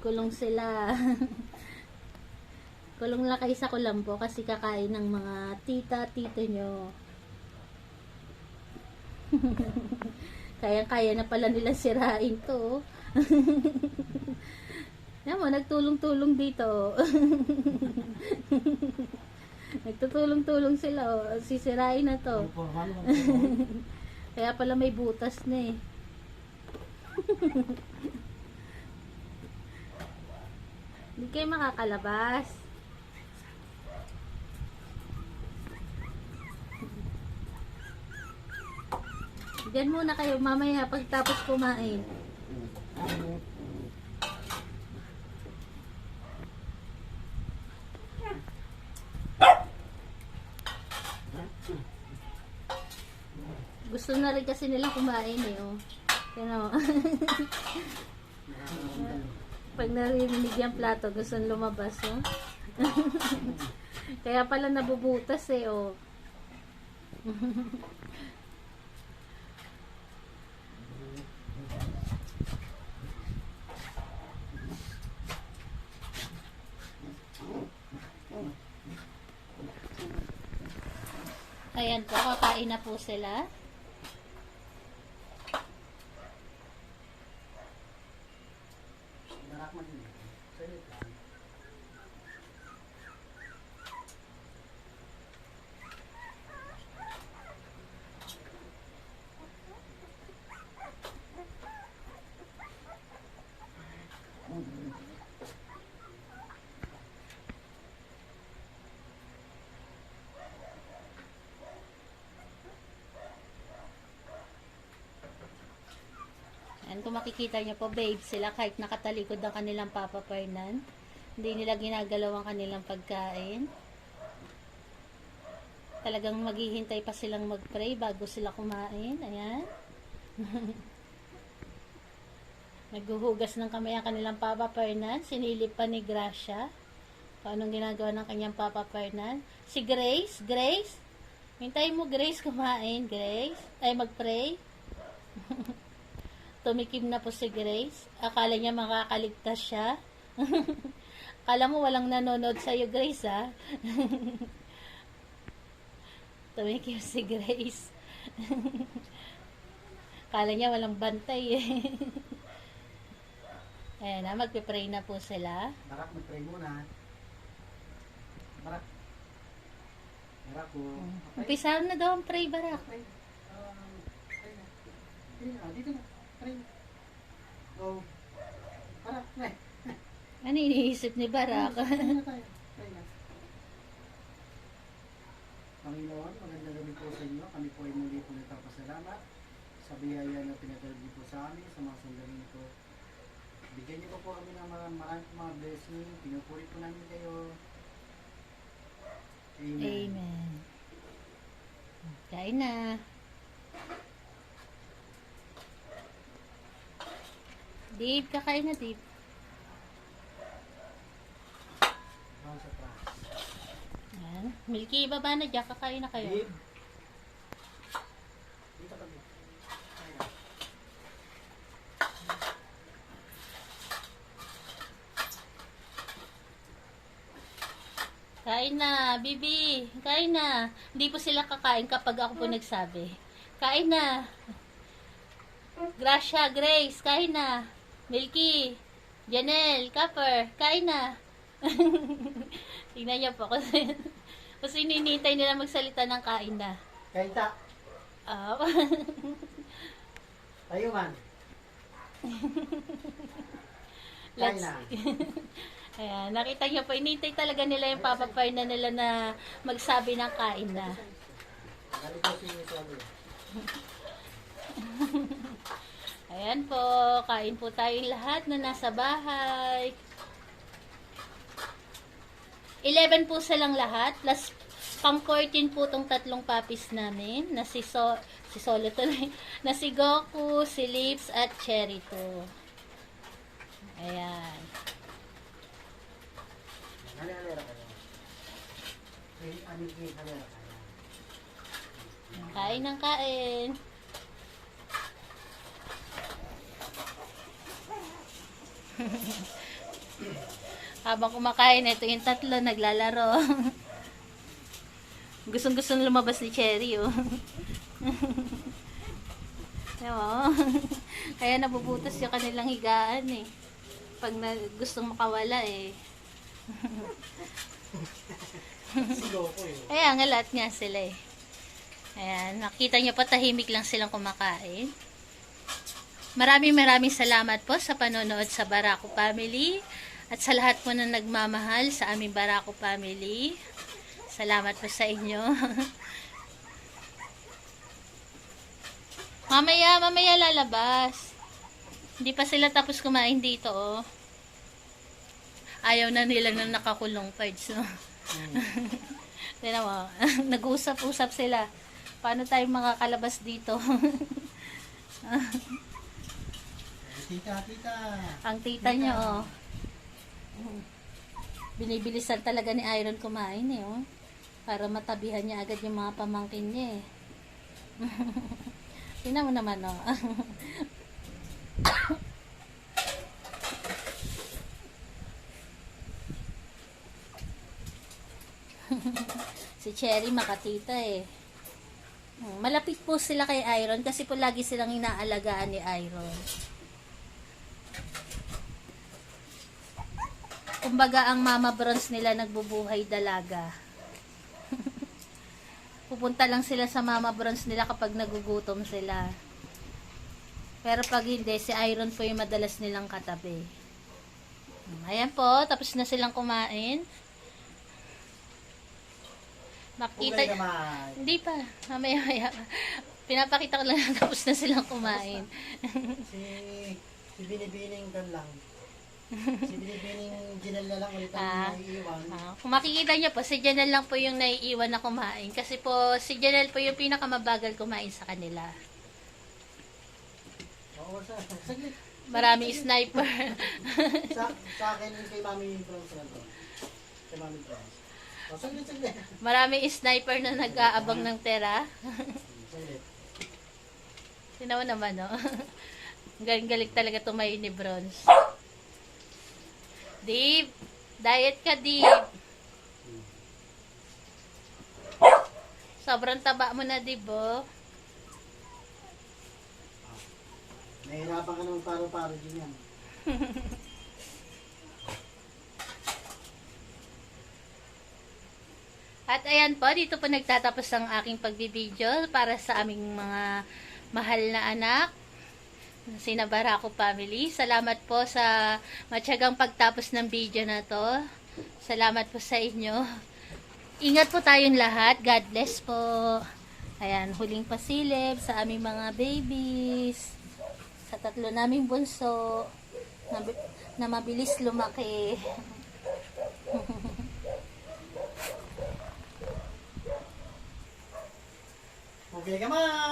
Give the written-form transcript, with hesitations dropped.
Kulong sila. Kulong lang kayo sa kulambo kasi kakain ng mga tita-tito nyo. Kaya-kaya na pala nila sirain to. Yan mo, nagtulong-tulong dito. Nagtutulong-tulong sila. Oh. Sisirain na to. Kaya pala may butas na eh. Hindi kayo makakalabas. Diyan muna kayo mamaya pagtapos kumain. Gusto na rin kasi nilang kumain eh. Oh. Kaya pag narinig yung plato, gusto lumabas. Oh. Kaya pala nabubutas eh. Oh. Ayan po, kakain na po sila. And kung makikita nyo po, babe, sila kahit nakatalikod ang kanilang Papa Fernan, hindi nila ginagalaw ang kanilang pagkain. Talagang maghihintay pa silang mag-pray bago sila kumain. Ayan. Naghuhugas ng kamay ang kanilang Papa Fernan. Sinilip pa ni Gracia. Kung anong ginagawa ng kanyang Papa Fernan. Si Grace. Grace. Hintayin mo Grace kumain. Grace. Ay mag-pray. Tumikim na po si Grace. Akala niya makakaligtas siya. Akala mo walang nanonood sa'yo, Grace, ha? Tumikim si Grace. Akala niya walang bantay, eh. Ayan na, magpipray na po sila. Barak, mag-pray muna. Barak. Barak po. Umpisahan na daw ang pray, Barak. Pray. Pray na. Dito na. Pray. Go. Barak, pray. Ano iniisip ni Barak? Pray na tayo. Pray na. Panginoon, magandang gabi po sa inyo. Kami po ay muli po nagpapasalamat sa biyaya na pinatawag po sa amin, sa mga sandali ito. Bigyan niyo po kami ng mga blessing. Pinupuri po namin kayo. Amen. Amen. Kain na. Dave, kakain na, Dave. Vamos sa trans. Ayan. Milky, baba na dyan. Kakain na kayo. Dave. Dito kami. Kain na. Kain na, Bibi. Kain na. Hindi po sila kakain kapag ako po nagsabi. Kain na. Gracia, Grace, kain na. Milky, Janelle, Copper, kain na. Tingnan niyo po kasi ininintay nila magsalita ng kain na. Kain ta. Tayo man. Kain na. Ayan, nakita niyo po, inintay talaga nila yung Papa Fernan nila na magsabi ng kain na. Galit po si Sabi. Ayan po, kain po tayong lahat na nasa bahay. 11 po silang lahat, plus pang 14 po tong tatlong papis namin, na si Solo tuloy, na si Goku, si Lips, at Cherry po. Ayan. Halera kayo. Halera kayo. Kain ng kain. Habang kumakain, ito yung tatlo naglalaro. Gustong-gustong lumabas ni Cherry, oh. Diba? Kaya nabubutas yung kanilang higaan, eh. Pag gustong makawala, eh. Sigaw ko eh. Kaya nga, lahat nga sila, eh. Ayan, nakita nyo pa, tahimik lang silang kumakain. Maraming salamat po sa panonood sa Barako Family. At sa lahat po na nagmamahal sa aming Barako Family. Salamat po sa inyo. Mamaya lalabas. Hindi pa sila tapos kumain dito, oh. Ayaw na nila na nakakulong parts, no? Tignan mo, nag-usap-usap sila. Paano tayo makakalabas dito? Tita. Ang tita niya, oh. Binibilisan talaga ni Iron kumain, eh, oh. Para matabihan niya agad yung mga pamangkin niya, eh. Tingnan mo naman, oh. Si Cherry makatita, eh. Malapit po sila kay Iron kasi po lagi silang inaalagaan ni Iron. Kumbaga ang mama bronze nila nagbubuhay dalaga. Pupunta lang sila sa mama bronze nila kapag nagugutom sila. Pero pag hindi, si Iron po yung madalas nilang katabi. Ayan po, tapos na silang kumain. Makita, hindi pa, mamaya. Pinapakita ko lang na tapos na silang kumain. si Binibining kan lang. Si Binibining Janelle na lang ulit ang naiiwan. Kung makikita niyo po, si Janelle lang po yung naiiwan na kumain. Kasi po, si Janelle po yung pinakamabagal kumain sa kanila. Oo, saglit. Maraming sniper. sa akin yung kay Mami Bronze na to. Kay Mami Bronze. Oh, saglit. Maraming sniper na nag-aabang ng tera. Saglit. Tinawa naman, no? Galing-galing talaga tumayo ni Bronze. Dave, diet ka, Dave. Sobrang taba mo na, Dave, oh. Nahihirapan ka naman paro-paro din yan. At ayan po, dito po nagtatapos ang aking pagbibideo para sa aming mga mahal na anak, sina Barako Family. Salamat po sa matyagang pagtapos ng video na to. Salamat po sa inyo. Ingat po tayong lahat. God bless po. Ayan, huling pasilip sa aming mga babies. Sa tatlo naming bunso na mabilis lumaki. Okay, come on!